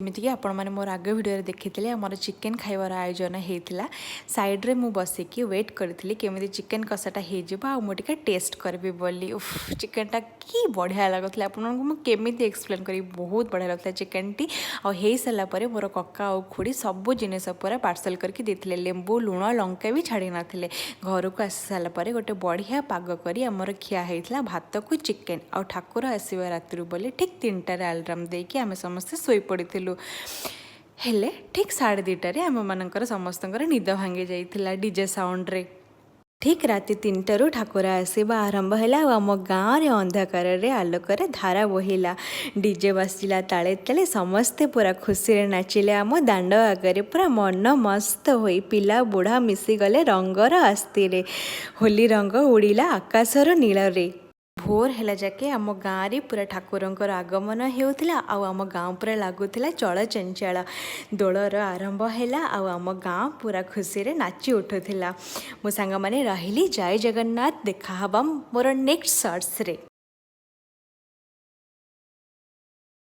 एमतीक आपण मैंने मोर आगे भिडियो देखी आमर चिकेन खाइबार आयोजन होता सैड्रे मु बसिकी वेट करी केमी चिकेन कषाटा हो टेस्ट करी बोली उफ चिकेनटा कि बढ़िया लगुला आपमि एक्सप्लेन करी बहुत बढ़िया लगता चिकेन टी हो सारापर मोर कका और खुड़ी सबू जिनस पूरा पार्सल करके देते लेंबू लुण लंका भी छाड़ी नथिले घर को आसी सारापर गोटे बढ़िया पाग करी आमर खिया होता भात को चिकेन आ ठाकुर आसवा राति बोली ठीक 3टार आलार्म देकी आम समस्ते शोई पड़िलु हेले ठीक 2:30 आम मानकर समस्त निद भांगी जाइथिला डीजे साउंड्रे ठीक राति 3टारू ठाकुर आसवा आरंभ है आम गाँव रे अंधकार रे आलोकर धारा बहिला डीजे बसिला ताले ताले समस्ते पूरा खुशी रे नाचिले आम दांड आगे पूरा मन मस्त होई पिला बुढ़ा मिसीगले रंगर आस्तिरे होली रंग उड़िला आकाशर नील रे भोर है जाके आम गाँव रे पूरा ठाकुरंकर आगमन होता आम गाँव पूरा लगुला चल चंचल दोलर आरंभ है आम गाँव पूरा खुशी रे नाची उठुला मो सांग माने रहिली जय जगन्नाथ देखा मोर नेक्स्ट शॉर्ट्स रे।